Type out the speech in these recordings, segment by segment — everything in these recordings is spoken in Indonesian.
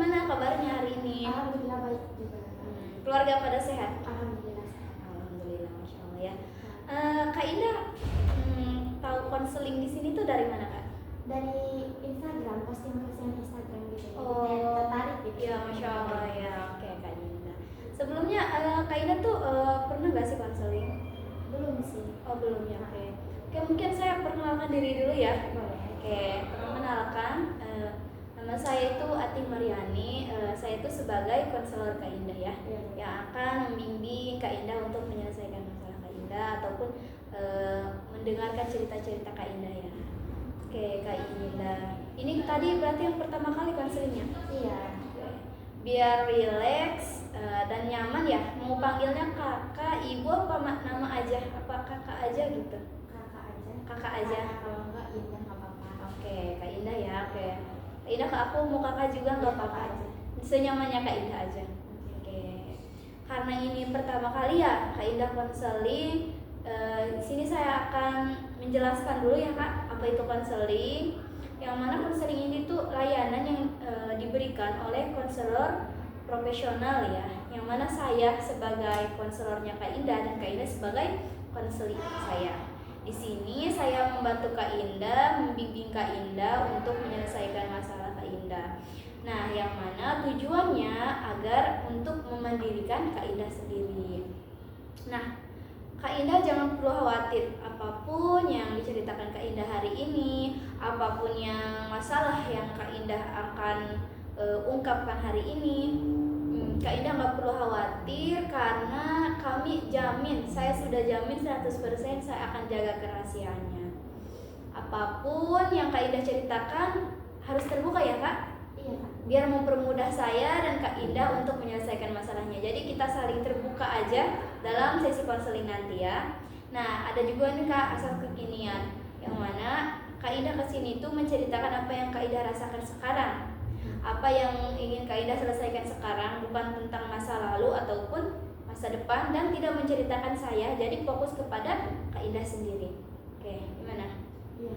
gimana kabarnya hari ini? Alhamdulillah baik juga. Keluarga pada sehat? Alhamdulillah sehat. Alhamdulillah, masya Allah ya. Kak Indah, tahu konseling di sini tuh dari mana Kak? Dari Instagram, posting-posting Instagram gitu. Oh, Kayak tertarik gitu. ya masya Allah ya. Oke Kak Indah. Sebelumnya Kak Indah tuh pernah gak sih konseling? Belum sih. Oh belum ya. Oke, mungkin saya perkenalkan diri dulu ya. Boleh. Oke, perkenalkan, nama saya itu Ati Mariani. Saya itu sebagai konselor Kak Indah ya, yang akan membimbing Kak Indah untuk menyelesaikan masalah Kak Indah ataupun mendengarkan cerita-cerita Kak Indah ya. Oke Kak Indah, ini tadi berarti yang pertama kali konselingnya? Iya. Biar rileks dan nyaman ya. Mau panggilnya kakak, ibu apa nama aja? Apa kakak aja gitu? Kakak aja. Kakak aja. Kalau enggak Indah nggak apa-apa. Oke, Kak Indah ya. Oke. Kak Indah ke aku mau kakak juga nggak apa-apa aja. Senyamannya Kak Indah aja. Oke. Karena ini pertama kali ya Kak Indah konseling, di sini saya akan menjelaskan dulu ya Kak, apa itu konseling. Yang mana konseling ini tuh layanan yang diberikan oleh konselor profesional ya. Yang mana saya sebagai konselornya Kak Indah dan Kak Indah sebagai konseling saya. Di sini saya membantu Kak Indah, membimbing Kak Indah untuk menyelesaikan masalah Kak Indah. Nah, yang mana tujuannya agar untuk memandirikan Kak Indah sendiri. Nah, Kak Indah jangan perlu khawatir apapun yang diceritakan Kak Indah hari ini, apapun yang masalah yang Kak Indah akan ungkapkan hari ini. Kak Indah nggak perlu khawatir karena kami jamin, saya sudah jamin 100% saya akan jaga kerahasiaannya. Apapun yang Kak Indah ceritakan harus terbuka ya Kak? Iya Kak. Biar mempermudah saya dan Kak Indah untuk menyelesaikan masalahnya. Jadi kita saling terbuka aja dalam sesi konseling nanti ya. Nah ada juga nih Kak asal kekinian, yang mana Kak Indah kesini tuh menceritakan apa yang Kak Indah rasakan sekarang, apa yang ingin Kak Indah selesaikan sekarang, bukan tentang masa lalu ataupun masa depan, dan tidak menceritakan saya, jadi fokus kepada Kak Indah sendiri. Oke, gimana? Iya.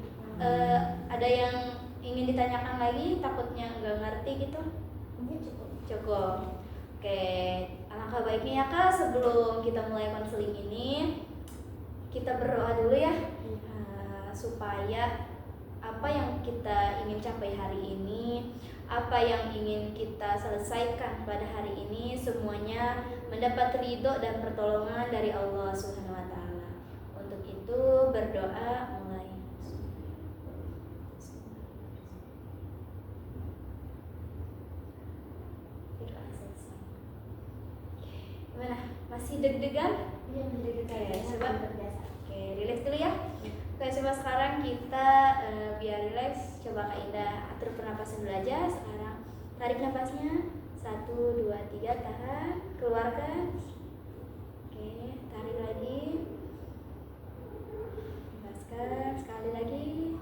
Ada yang ingin ditanyakan lagi, takutnya nggak ngerti gitu? Mungkin cukup. Cukup. Oke, alangkah baiknya ya Kak, sebelum kita mulai konseling ini, kita berdoa dulu ya, supaya apa yang kita ingin capai hari ini, apa yang ingin kita selesaikan pada hari ini, semuanya mendapat ridho dan pertolongan dari Allah Subhanahu wa Ta'ala. Untuk itu berdoa mulai. Gimana? Masih deg-degan? Iya, deg-degan. Coba. Terbiasa. Oke, relax dulu ya. Oke, coba sekarang kita biar relax, coba Kak Indah atur pernapasan dulu aja. Sekarang tarik napasnya, 1, 2, 3, tahan, keluarkan. Oke, tarik lagi, lepaskan, sekali lagi.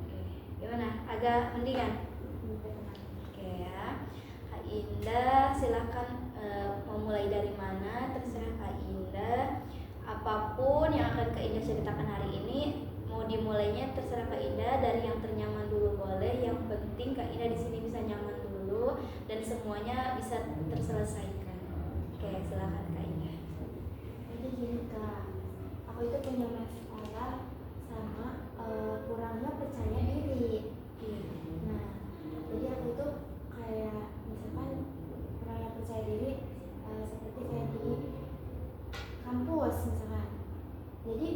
Oke, gimana? Agak mendingan? Oke ya, Kak Indah silahkan mau mulai dari mana, terserah Kak Indah. Apapun yang akan Kak Indah ceritakan hari ini, mau dimulainya terserah Kak Indah, dari yang ternyaman dulu boleh. Yang penting Kak Indah di sini bisa nyaman dulu dan semuanya bisa terselesaikan. Oke, silakan Kak Indah. Jadi gini Kak, aku itu punya masalah sama kurangnya percaya diri. Nah, jadi aku itu kayak misalkan kurangnya percaya diri seperti kayak di kampus misalkan. Jadi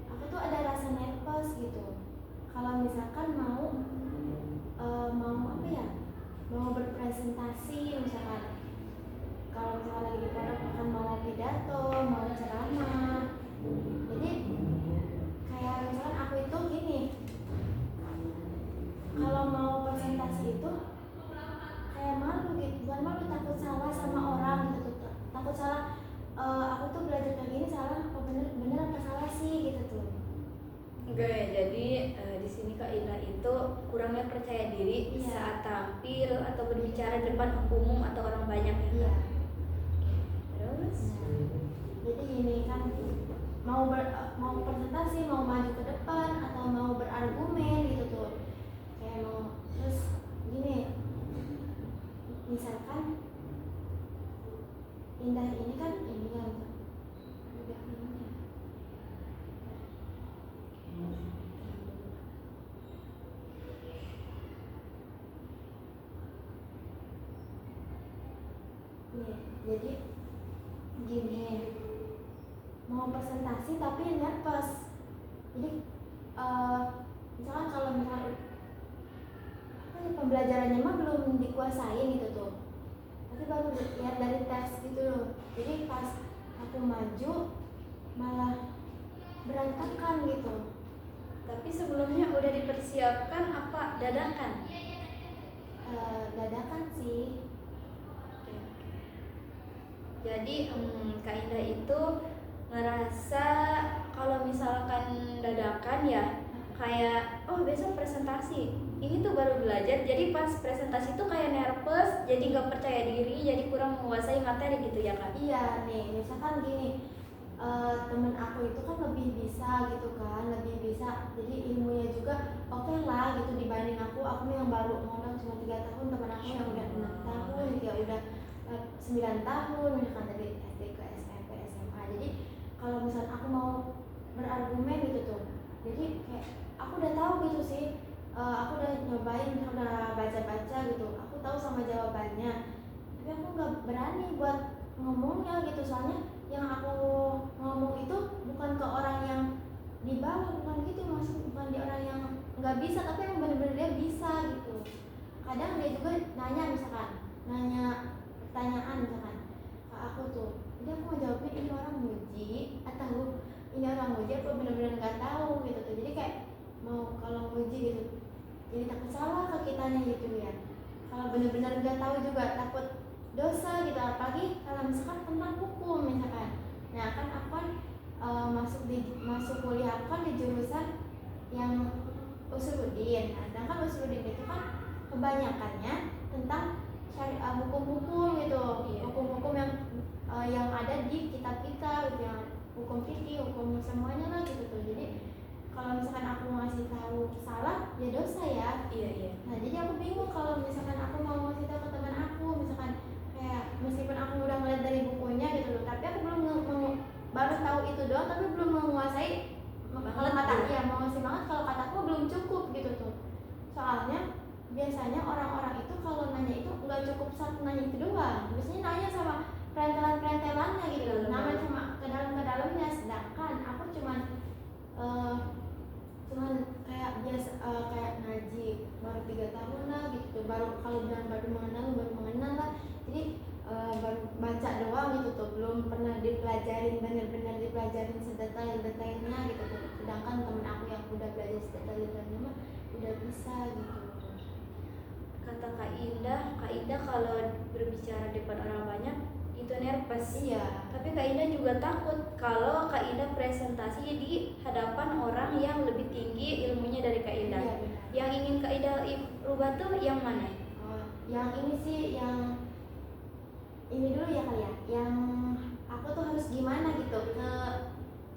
aku tuh ada rasa nervous gitu. Kalau misalkan mau apa ya, mau berpresentasi misalkan. Kalau misalkan lagi di pondok akan mau pidato, mau ceramah. Jadi kayak misalkan aku itu gini, kalau mau presentasi itu kayak malu gitu, bukan malu, takut salah sama orang gitu, takut salah. Aku tuh belajar kayak gini salah apa bener apa salah sih gitu tuh. Enggak ya, jadi di sini Kak Indah itu kurangnya percaya diri saat tampil atau berbicara di depan umum atau orang banyak ya. Iya. Terus? Jadi gini kan, mau presentasi, mau maju ke depan atau mau berargumen gitu tuh, kayak mau terus gini misalkan Indah ini kan ini yang udah ini ya. Nih, jadi gini, mau presentasi tapi nervous. Jadi misalkan kalau misalkan apa ya, pembelajarannya mah belum dikuasain gitu tuh, tapi baru lihat dari tes gitu loh. Jadi pas aku maju malah berantakan gitu. Tapi sebelumnya udah dipersiapkan apa dadakan? Dadakan sih. Jadi Kak Indah itu ngerasa kalau misalkan dadakan ya kayak oh besok presentasi, ini tuh baru belajar, jadi pas presentasi tuh kayak nervous, jadi nggak percaya diri, jadi kurang menguasai materi gitu ya Kak? Iya nih, misalkan gini, temen aku itu kan lebih bisa gitu kan, lebih bisa, jadi ilmunya juga oke lah gitu dibanding aku yang baru ngomong cuma 3 tahun, teman aku yang udah 6 tahun, ya udah 9 tahun misalkan dari SD ke SMP SMA. Jadi kalau misalnya aku mau berargumen gitu tuh, jadi kayak aku udah tahu gitu sih, aku udah nyobain, udah baca-baca gitu, aku tahu sama jawabannya, tapi aku nggak berani buat ngomongnya gitu, soalnya yang aku ngomong itu bukan ke orang yang di bawah, bukan gitu, maksud bukan di orang yang nggak bisa, tapi yang benar-benar dia bisa gitu. Kadang dia juga nanya, misalkan nanya pertanyaan misalkan ke aku tuh, jadi aku mau jawabnya ini orang muji atau ini orang muji apa benar-benar nggak tahu gitu tuh. Jadi kayak mau kalau muji gitu, jadi takut salah ke kitanya gitu ya. Kalau benar-benar nggak tahu juga takut dosa gitu, apalagi kalau misalkan tentang hukum misalkan. Nah kan aku kan masuk kuliah aku kan di jurusan yang usuluddin. Nah sedangkan usuluddin itu kan kebanyakannya tentang hukum-hukum gitu, hukum-hukum yang ada di kitab kita gitu, yang hukum fikih, hukum semuanya lah gitu tuh. Jadi kalau misalkan aku ngasih tahu salah ya dosa ya. Iya. Nah jadi aku bingung kalau misalkan aku mau ngasih tahu ke teman aku, misalkan kayak meskipun aku udah ngeliat dari bukunya gitu loh, tapi aku belum baru tahu itu doang, tapi belum menguasai kalau kata iya mau ngasih banget, kalau kataku belum cukup gitu tuh. Soalnya biasanya orang-orang itu kalau nanya itu nggak cukup satu nanya itu doang, biasanya nanya sama perentelan-perentelannya gitu, namanya sama ke dalamnya. Sedangkan aku cuman kayak biasa, kayak ngaji baru 3 tahun lah gitu, baru kalau bilang baru mengenal lah. Jadi baru baca doang gitu tuh, belum pernah dipelajarin, bener-bener dipelajarin sedetail-detailnya gitu tuh. Sedangkan temen aku yang udah belajar sedetail-detailnya mah udah bisa gitu. Kata Kak Indah kalau berbicara di depan orang banyak itu nervous. Iya. Tapi Kak Indah juga takut kalau Kak Indah presentasi di hadapan orang yang lebih tinggi ilmunya dari Kak Indah. Iya, benar. Yang ingin Kak Indah rubah tuh yang mana? Yang ini sih, yang ini dulu ya kali ya, yang aku tuh harus gimana gitu ke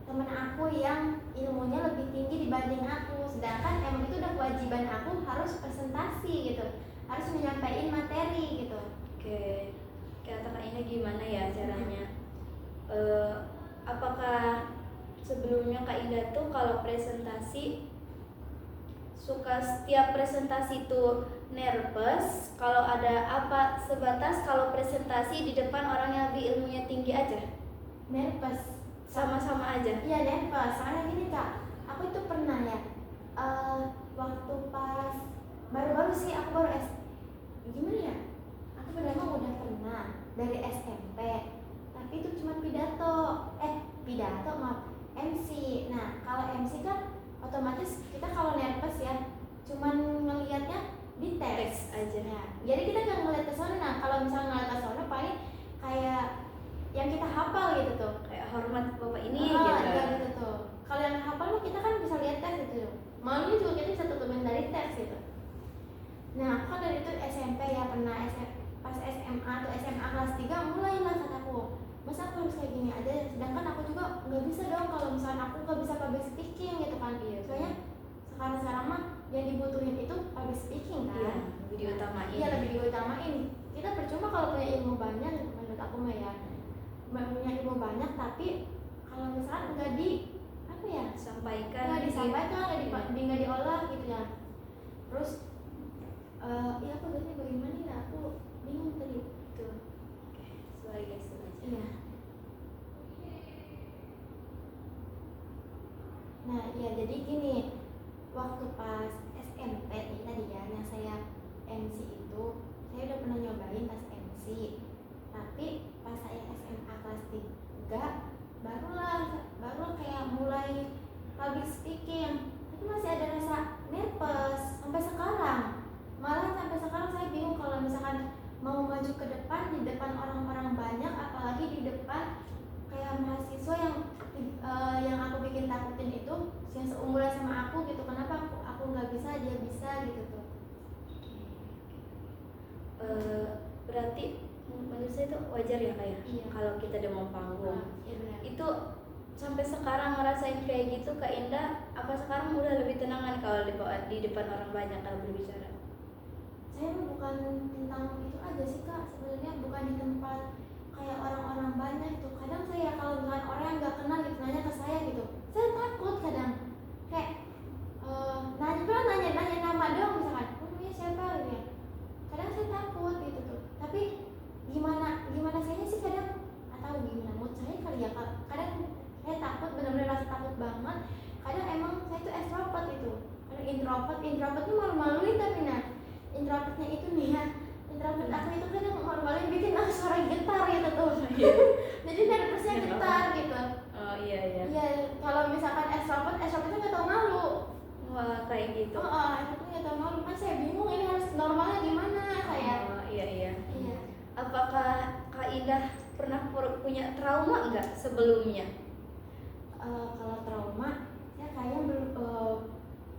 temen aku yang ilmunya lebih tinggi dibanding aku, sedangkan emang itu udah kewajiban aku harus presentasi gitu, harus menyampaikan materi gitu. Oke, kata Kak Indah gimana ya caranya? Apakah sebelumnya Kak Indah tuh kalau presentasi suka setiap presentasi itu nervous, kalau ada apa sebatas kalau presentasi di depan orang yang lebih ilmunya tinggi aja? Nervous, Sama-sama aja? iya nervous, soalnya gini Kak, aku itu pernah ya, waktu pas baru-baru sih aku gimana ya, aku pertama udah pernah dari SMP, tapi itu cuma pidato maaf, MC. Nah kalau MC kan otomatis kita kalau nervous ya cuman ngelihatnya di teks aja ya, jadi kita nggak ngeliat ke sana. Nah kalau misalnya ngeliat ke sana paling kayak yang kita hafal gitu tuh, kayak hormat bapak ini gitu tuh. Kalau yang hafal mah kita kan bisa lihat teks gitu, malunya juga kita bisa tutupin dari teks gitu. Nah aku kan dari itu SMP ya pernah, pas SMA atau SMA kelas 3 mulailah kataku, masa aku harus kayak gini aja, sedangkan aku juga nggak bisa dong kalau misalnya aku nggak bisa public speaking gitu kan. Soalnya sekarang mah yang dibutuhin itu public speaking kan. Lebih diutamain. Iya lebih diutamain. Kita percuma kalau punya ilmu banyak, menurut aku mah ya, punya ilmu banyak tapi kalau misalkan nggak di apa ya, Sampaikan nggak gitu. disampaikan, nggak diolah gitu ya. Terus ya aku berarti bagaimana ya, aku bingung tadi Tuh. Oke, sorry guys, aja. iya. Nah ya jadi gini, waktu pas SMP nih tadi ya yang saya MC itu, saya udah pernah nyobain pas MC, tapi pas saya SMA kelas 3 baru kayak mulai public speaking, tapi masih ada rasa nervous sampai sekarang. Malah sampai sekarang saya bingung kalau misalkan mau maju ke depan di depan orang-orang banyak, apalagi di depan kayak mahasiswa yang aku bikin takutin itu yang seumuran sama aku gitu. Kenapa aku nggak bisa, dia bisa gitu tuh. Berarti menurut saya itu wajar ya kayak Iya. kalau kita demam panggung. Iya benar. Itu sampai sekarang ngerasain kayak gitu Kak Indah, apa sekarang udah lebih tenangan kalau di depan orang banyak kalau berbicara? Saya mah bukan tentang itu aja sih Kak, sebenarnya bukan di tempat kayak orang-orang banyak itu. Kadang saya kalau dengan orang yang nggak kenal gitu nanya ke saya gitu, saya takut kadang kayak nanya nama dong misalkan, namanya siapa gitu ya. Kadang saya takut gitu tuh. Tapi gimana saya sih kadang atau gimana mood saya kali ya Kak. Kadang saya takut, benar-benar rasa takut banget. Kadang emang saya tuh extrovert itu. Kadang introvertnya malu-maluin tapi nah introvertnya itu nih ya, introvert aku itu kadang malu-maluin bikin aku suara getar gitu tuh. Jadi nervousnya getar gitu. Oh iya. Iya, kalau misalkan extrovert itu nggak tahu malu. Wah kayak gitu. Extrovert nggak tahu malu, kan saya bingung ini harus normalnya gimana kayak. Oh iya. Iya. Apakah Kak Indah pernah punya trauma enggak sebelumnya? Kalau trauma, saya kayaknya belum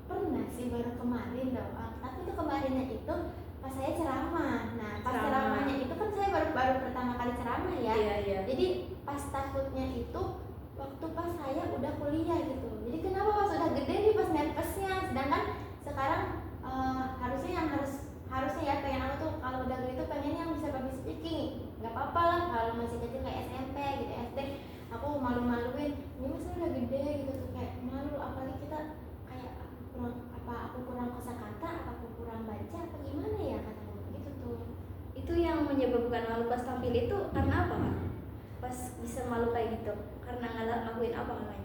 pernah sih, baru kemarin dong. Tapi itu kemarinnya itu pas saya ceramah. Nah pas ceramahnya itu kan saya baru pertama kali ceramah ya. Iya. Jadi pas takutnya itu waktu pas saya udah kuliah gitu. Jadi kenapa pas udah gede nih pas nervousnya, sedangkan sekarang harusnya ya pengen aku tuh kalau udah gede tuh pengen yang bisa public speaking. Nggak apa-apa lah kalau masih kecil kayak SMP gitu, SD aku malu-maluin. Ini masih udah gede gitu tuh kayak malu, apalagi kita kayak aku kurang kosakata, apa aku kurang baca apa gimana ya kataku gitu tuh. Itu yang menyebabkan malu pas tampil itu karena apa Kak? Pas bisa malu kayak gitu karena ngelakuin apa Kak?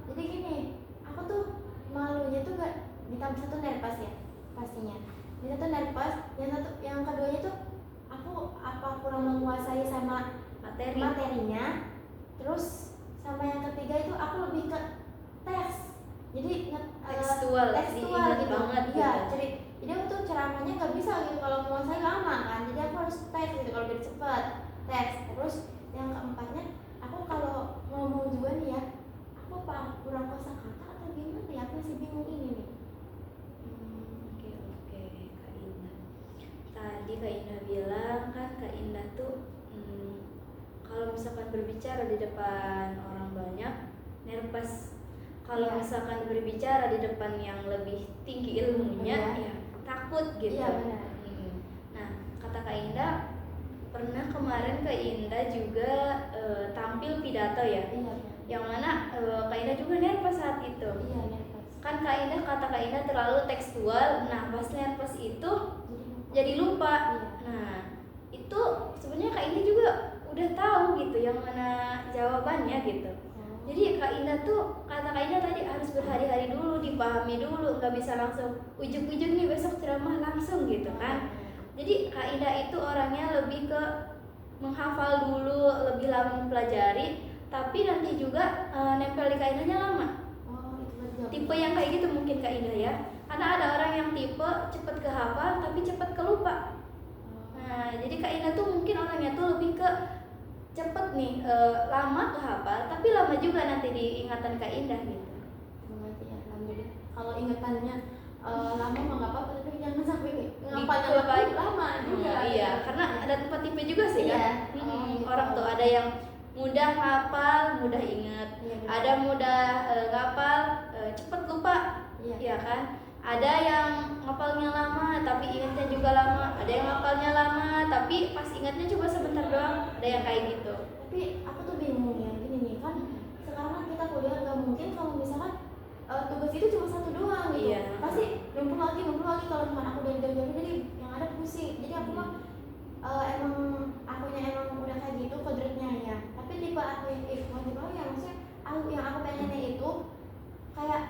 Jadi gini, aku tuh malunya tuh gak ditambah satu nervous ya pastinya. Ini satu nervous, yang keduanya tuh aku apa kurang menguasai sama materinya. Terus sama yang ketiga itu aku lebih ke teks. Jadi tekstual gitu. banget Iya, gitu. jadi aku tuh ceramahnya nggak bisa gitu kalau menguasai lama kan. Jadi aku harus teks gitu kalau biar cepet teks. Terus yang keempatnya aku kalau ngomong juga nih ya, aku apa kurang kosakata atau gimana ya, aku masih bingung ini nih. Oke Kak Indah. Tadi Kak Indah bilang kan Kak Indah tuh kalau misalkan berbicara di depan orang banyak nervous. Kalau misalkan berbicara di depan yang lebih tinggi ilmunya ya takut gitu. Iya benar. Nah kata Kak Indah pernah kemarin Kak Indah juga tampil pidato ya. Iya. Yang mana Kak Indah juga nervous saat itu. Iya nervous. Kan kata Kak Indah terlalu tekstual. Nah pas nervous itu jadi lupa. Iya. Nah itu sebenarnya Kak Indah juga udah tahu gitu yang mana jawabannya gitu. Jadi Kak Indah tuh kata Kak Indah tadi harus berhari-hari dulu, dipahami dulu, nggak bisa langsung ujuk-ujuk nih besok ceramah langsung gitu kan. Jadi Kak Indah itu orangnya lebih ke menghafal dulu, lebih lama mempelajari, tapi nanti juga nempel di Kak Indahnya lama. Tipe yang kayak gitu mungkin Kak Indah ya. Karena ada orang yang tipe cepet kehafal tapi cepet kelupa. Nah jadi Kak Indah tuh mungkin orangnya tuh lebih ke cepet nih lama kehafal tapi lama juga nanti diingatan Kak Indah gitu. Alhamdulillah. Kalau ingatannya lama mah nggak apa-apa, tapi jangan sampai ngapalnya lama juga. Iya, karena ada tipe juga sih iya. kan. Orang tuh ada yang mudah hafal, mudah ingat. Iya, ada mudah ngapal, cepet lupa. Iya kan? Ada yang ngapalnya lama tapi ingatnya juga lama. Ada yang ngapalnya lama tapi pas ingatnya cuma sebentar doang, ada yang kayak gitu. Tapi aku tuh bingung ya, gini nih kan sekarang kan kita kuliah, nggak mungkin kalau misalkan tugas itu cuma satu doang gitu. Iya. Pasti numpuk lagi kalau teman aku dari jauh-jauh, jadi yang ada pusing. Jadi aku mah emang akunya emang udah kayak gitu kodratnya ya. Tapi tipe aku yang bukan tipe aku ya, maksudnya yang aku pengennya itu kayak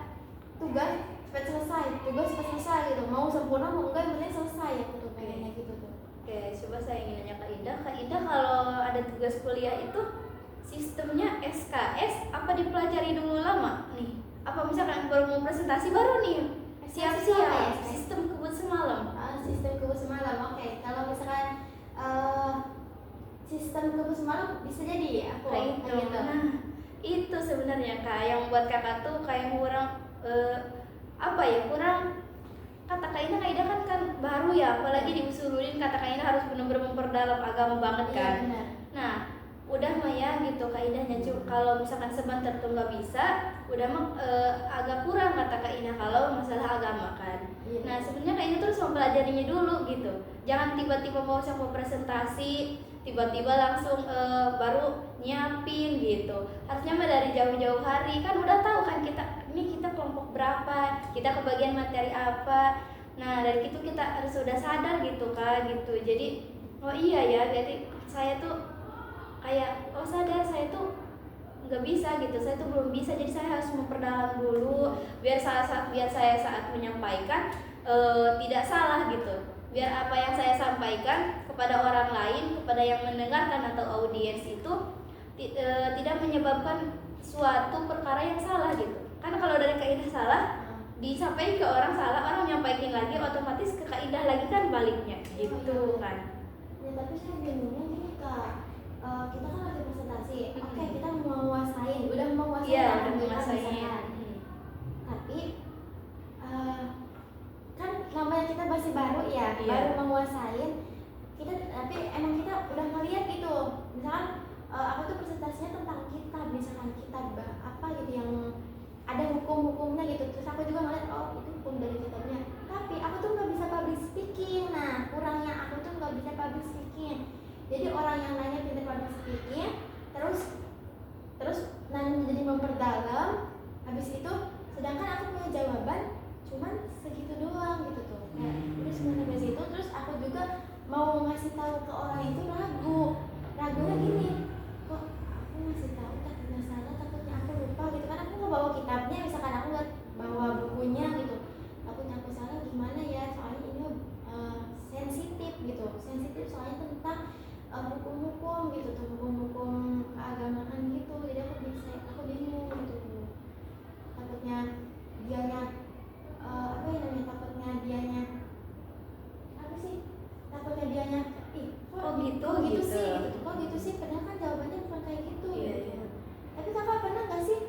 tugas cepat selesai gitu. Mau sempurna mau enggak, yang penting selesai, aku tuh pengennya gitu tuh. Oke, coba saya ingin nanya Kak Indah. Kak Indah kalau ada tugas kuliah itu sistemnya SKS apa dipelajari dulu lama nih? Apa misalkan baru mau presentasi baru nih siap-siap sistem kebut semalam? Sistem kebut semalam, oke. Kalau misalkan sistem kebut semalam bisa jadi ya aku Kayak kayak gitu. gitu. Nah, itu sebenarnya Kak yang buat Kakak tuh kayak kurang apa ya, kurang, kata Kak Indah kan baru ya, apalagi diusulin kata Kak Indah harus benar-benar memperdalam agama banget kan. Iya, benar. Nah, udah mah ya gitu Kak Indahnya, kalau misalkan sebentar tuh nggak bisa, udah mah agak kurang kata Kak Indah kalau masalah agama kan. Iya. Nah, sebenarnya Kak Indah terus mempelajarinya dulu gitu. Jangan tiba-tiba mau presentasi, tiba-tiba langsung baru nyiapin gitu. Harusnya mah dari jauh-jauh hari kan udah tahu kan kita kelompok berapa, kita kebagian materi apa. Nah, dari itu kita harus sudah sadar gitu Kak gitu. Jadi oh iya ya, jadi saya tuh kayak sadar saya tuh nggak bisa gitu, saya tuh belum bisa, jadi saya harus memperdalam dulu biar saya saat menyampaikan tidak salah gitu, biar apa yang saya sampaikan kepada orang lain, kepada yang mendengarkan atau audiens itu tidak menyebabkan suatu perkara yang salah gitu. Karena kalau dari Kak Indah salah disampaikan ke orang salah, orang nyampaikan lagi, otomatis ke Kak Indah lagi kan baliknya gitu kan. Ya, tapi saya bingungnya gini Kak, kita kan lagi presentasi, oke kita udah menguasain Iya, udah alhamdulillah menguasain. misalkan. Tapi kan namanya kita masih baru ya, Iya. baru menguasain kita, tapi emang kita udah ngeliat gitu, misalkan aku tuh presentasinya tentang kitab, misalkan kitab apa gitu yang ada hukum-hukumnya gitu, terus aku juga ngeliat oh itu hukum dari kitabnya, tapi aku tuh nggak bisa public speaking. Nah, kurangnya aku tuh nggak bisa public speaking. Jadi orang yang nanya pintar public speaking, terus nanya jadi memperdalam, habis itu sedangkan aku punya jawaban cuman segitu doang gitu tuh. Terus sampai situ, terus aku juga mau ngasih tahu ke orang itu ragunya gini, kok aku ngasih tahu takutnya salah, takutnya aku lupa gitu kan, aku nggak bawa kitabnya, misalkan aku nggak bawa bukunya gitu, takutnya aku salah gimana ya, soalnya ini sensitif soalnya tentang hukum-hukum gitu tuh, hukum-hukum keagamaan gitu, jadi aku bingung gitu, takutnya dianya kok gitu sih, padahal kan jawabannya bukan kayak gitu. Iya, gitu. iya. Tapi kakak pernah nggak sih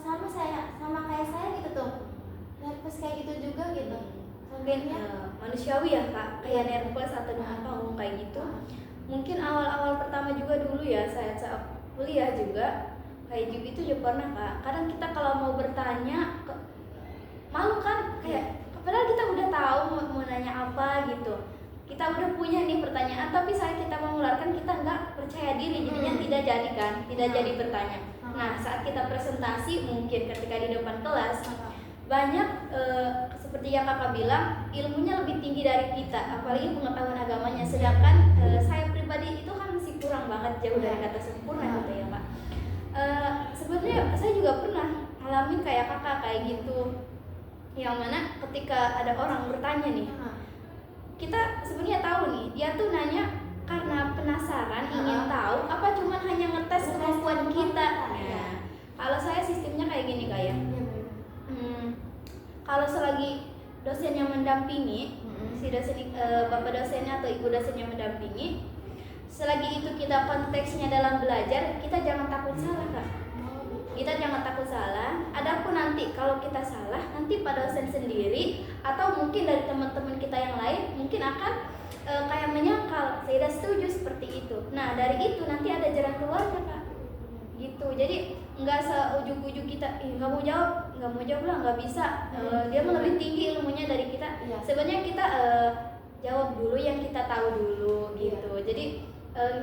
sama kayak saya gitu tuh, nervous kayak gitu juga gitu? Mungkin manusiawi ya Kak, kayak nervous atau apa ngomong kayak gitu. Mungkin awal-awal pertama juga dulu ya, saya saat kuliah juga kayak gitu juga pernah Kak. Kadang kita kalau mau bertanya malu kan, kayak padahal kita udah tahu mau nanya apa gitu, kita udah punya nih pertanyaan, tapi saat kita mengeluarkan kita nggak percaya diri, jadinya tidak jadi bertanya. Nah, saat kita presentasi mungkin ketika di depan kelas banyak seperti yang kakak bilang, ilmunya lebih tinggi dari kita, apalagi pengetahuan agamanya, sedangkan saya pribadi itu kan masih kurang banget, jauh dari kata sempurna gitu ya Pak. Sebenarnya saya juga pernah ngalamin kayak kakak kayak gitu, yang mana ketika ada orang bertanya nih, kita sebenarnya tahu nih dia tuh nanya karena penasaran, ingin tahu apa cuman hanya ngetes kemampuan kita. Nah, kalau saya sistemnya kayak gini kayak kalau selagi dosen yang mendampingi, si dosen bapak dosennya atau ibu dosennya mendampingi, selagi itu kita konteksnya dalam belajar, kita jangan takut salah Kak. Kita jangan takut salah. Adapun nanti kalau kita salah, nanti Pak dosen sendiri atau mungkin dari teman-teman kita yang lain mungkin akan kayak menyangkal, saya tidak setuju seperti itu. Nah, dari itu nanti ada jalan keluarnya Kak. Gitu. Jadi nggak seujuk-ujuk kita, nggak mau jawab lah, nggak bisa. Dia lebih tinggi ilmunya dari kita. Sebenarnya kita jawab dulu yang kita tahu dulu gitu. Jadi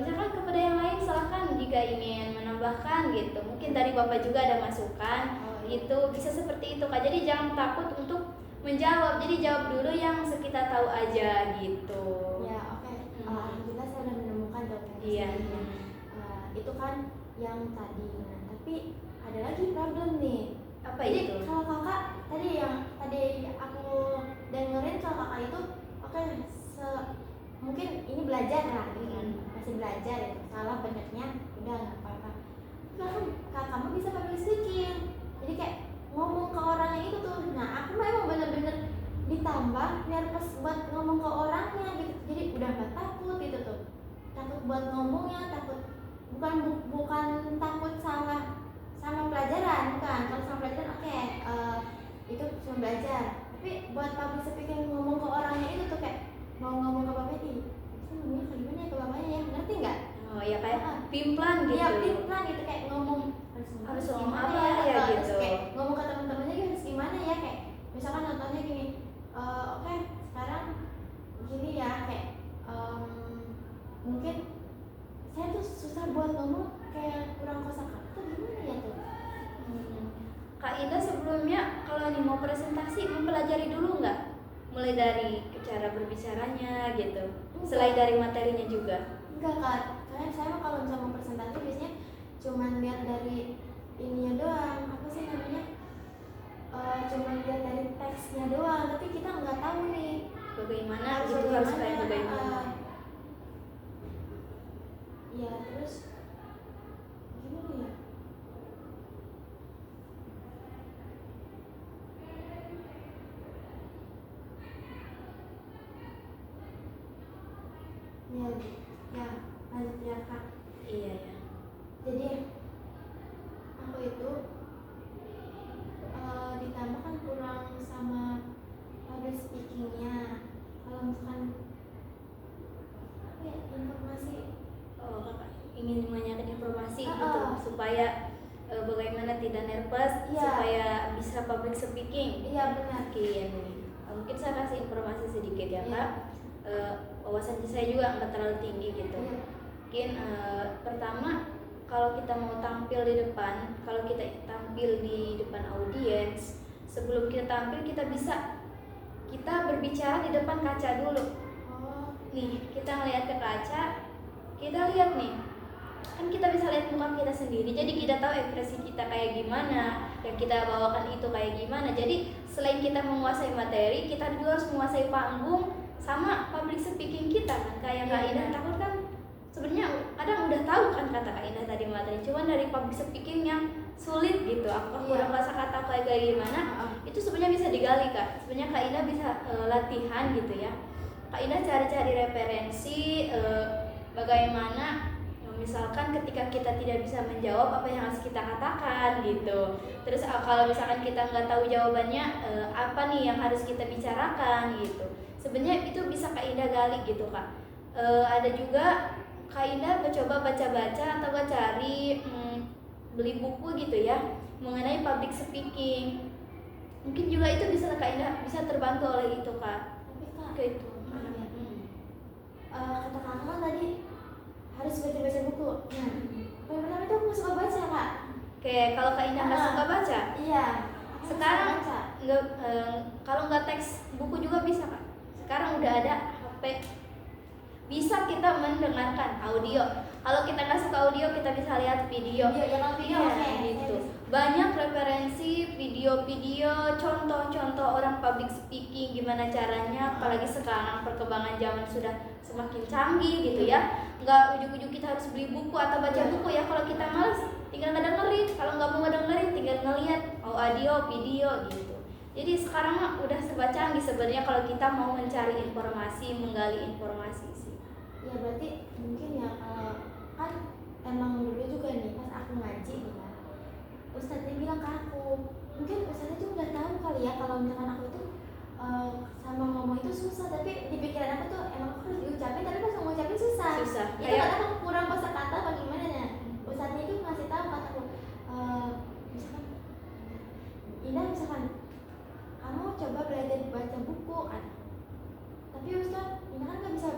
misalkan kepada yang lain silahkan jika ingin menambahkan gitu. Mungkin dari Bapak juga ada masukan gitu, bisa seperti itu Kak. Jadi jangan takut untuk menjawab. Jadi jawab dulu yang kita tahu aja gitu. Ya oke. Alhamdulillah saya sudah menemukan jawabannya. Iya. Itu kan yang tadi. Nah, tapi ada lagi problem nih. Apa Jadi itu? kalau kakak tadi aku dengerin kalau kakak itu mungkin ini belajar lah gitu kan. Masih belajar ya, salah benernya udah nggak apa-apa. Bahkan kamu bisa public speaking, jadi kayak ngomong ke orangnya itu tuh. Nah aku memang bener-bener ditambah nervous buat ngomong ke orangnya gitu, jadi udah nggak takut gitu tuh. Takut buat ngomongnya, bukan takut salah sama pelajaran, bukan. Kalau sama pelajaran oke, itu cuma belajar. Tapi buat public speaking ngomong ke orangnya itu tuh kayak mau ngomong ke bapaknya, saya ngomongnya kayak gimana ya ke bapaknya ya, ngerti nggak? Oh ya kayak pimplan gitu. Iya pimplan gitu, kayak ngomong harus ngomong gimana apa ya terus gitu. kayak ngomong ke teman-temannya juga harus gimana ya, kayak misalkan contohnya gini, oke sekarang gini ya, kayak mungkin saya tuh susah buat ngomong, kayak kurang kosakata tuh gimana ya tuh. Kak Ida sebelumnya kalau nih mau presentasi mempelajari dulu nggak? Mulai dari cara berbicaranya gitu, selain dari materinya juga? Enggak Kak, karena saya mah kalau misalnya mau presentasi biasanya cuman lihat dari ininya doang, apa sih namanya, cuman lihat dari teksnya doang, tapi kita nggak tahu nih Bagaimana gitu, harus kayak bagaimana. Ya terus gimana ya? Ya lanjut ya Kak. Iya ya. Jadi aku itu ditambah kan kurang sama public speakingnya. Kalau misalkan apa ya, informasi, Kakak ingin menanyakan informasi Ah, gitu supaya bagaimana tidak nervous, Iya. supaya bisa public speaking. iya benar. Oke ya nih. Mungkin saya kasih informasi sedikit ya Iya. Kak. Wawasan saya juga nggak terlalu tinggi gitu. Iya. Mungkin pertama kalau kita mau tampil di depan, kalau kita tampil di depan audiens, sebelum kita tampil kita berbicara di depan kaca dulu. Oh, Nih kita ngeliat ke kaca, kita lihat nih, kan kita bisa lihat muka kita sendiri, jadi kita tahu ekspresi kita kayak gimana, yang kita bawakan itu kayak gimana. Jadi selain kita menguasai materi, kita juga harus menguasai panggung sama public speaking kita kan. Kayak Kak Indah takut kan, sebenarnya kadang udah tahu kan kata Kak Indah tadi materi, cuman dari public speaking yang sulit gitu, aku udah merasa kata kayak gimana, itu sebenarnya bisa digali Kak. Sebenarnya Kak Indah bisa latihan gitu ya. Kak Indah cari-cari referensi bagaimana misalkan ketika kita tidak bisa menjawab apa yang harus kita katakan gitu. Terus kalau misalkan kita nggak tahu jawabannya, apa nih yang harus kita bicarakan gitu. Sebenarnya itu bisa Kak Indah gali gitu Kak. Ada juga Kak Indah coba baca-baca atau cari beli buku gitu ya mengenai public speaking. Mungkin juga itu bisa Kak Indah bisa terbantu oleh itu Kak. tapi Kak, Kayak itu. kata kamu tadi harus baca-baca buku. Nah, pertama itu aku suka baca Kak. Kayak kalau Kak Indah nggak suka baca, Iya. sekarang suka baca. nggak kalau nggak teks buku juga bisa Kak. Sekarang udah ada HP, bisa kita mendengarkan audio. Kalau kita nggak suka audio, kita bisa lihat video. Ya kalau video Iya, oke. gitu. Banyak referensi video-video, contoh-contoh orang public speaking gimana caranya. Apalagi sekarang perkembangan zaman sudah semakin canggih gitu ya. Nggak ujuk-ujuk kita harus beli buku atau baca buku ya. Kalau kita males, tinggal ngedengerin. Kalau nggak mau ngedengerin, tinggal ngeliat audio, video gitu. Jadi sekarang mah udah serba canggih sebenarnya kalau kita mau mencari informasi, menggali informasi sih. Ya berarti mungkin ya kalau kan emang dulu juga nih pas aku ngaji nih ya, Ustadznya bilang ke aku, mungkin Ustadznya tuh udah tahu kali ya kalau misalkan aku itu sama ngomong itu susah, tapi di pikiran aku tuh emang aku harus diucapin, tapi pas mau ngucapin susah. Susah. Itu Kayak kadang aku kurang kosakata apa gimana ya. Ustadznya itu ngasih tahu kataku, misalkan Indah misalkan kamu coba belajar baca buku kan, tapi Ustadz Indah kan nggak bisa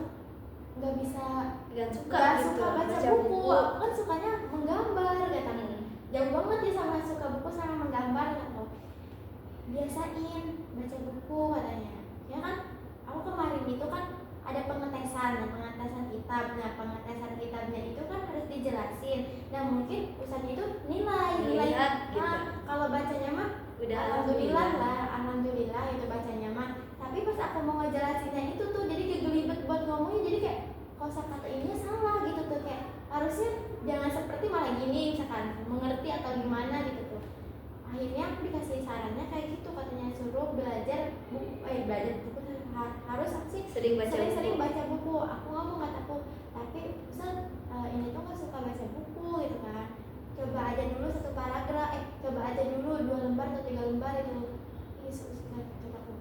nggak suka nggak gitu suka baca buku. Aku kan sukanya menggambar katanya. Jauh banget ya sama suka buku sama menggambar gitu. Biasain baca buku katanya. Ya kan, aku kemarin itu kan ada pengetesan kitab. Nah, pengetesan kitabnya itu kan harus dijelasin. Nah, mungkin urusannya itu nilai gitu. kalau bacanya mah Udah alhamdulillah itu bacanya mah. Tapi pas aku mau ngejelasinnya itu tuh jadi kegelibet buat ngomongnya, jadi kayak kosakata ini salah gitu tuh, kayak harusnya jangan seperti malah gini misalkan mengerti atau gimana gitu tuh. Akhirnya aku dikasih sarannya kayak gitu, katanya suruh belajar buku harus sih sering baca buku. Aku ngomong kataku, tapi Ustaz ini tuh gak suka baca buku gitu kan. Coba aja dulu 1 paragraf, coba aja dulu 2 lembar atau 3 lembar itu. Ini suka kataku.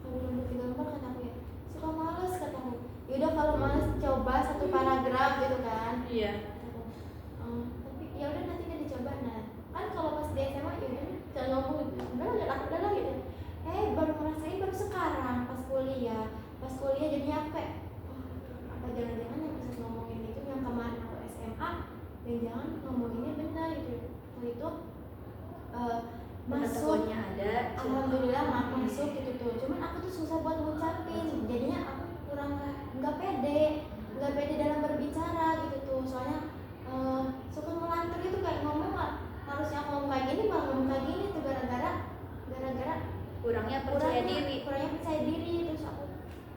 Kalau 2 lembar 3 lembar kataku ya suka males kataku. Yaudah kalau males coba 1 paragraf gitu kan. Iya. Tapi ya udah nanti kan dicoba. Nah, kan kalau pas di SMA ya udah jangan ngomong udah gitu. Baru ngerasain baru sekarang pas kuliah jadinya aku kayak apa jangan-jangan yang bisa ngomongin itu yang kemarin aku SMA dan jangan ngomonginnya benar gitu. Waktu itu masuk ada, alhamdulillah masuk gitu tuh. Cuman aku tuh susah buat ngucapin, jadinya aku kurang nggak pede dalam berbicara gitu tuh. Soalnya suka ngelantur itu kayak ngomong harusnya aku ngomong kayak gini malah ngomong kayak gini tuh gara-gara kurangnya percaya diri. Terus aku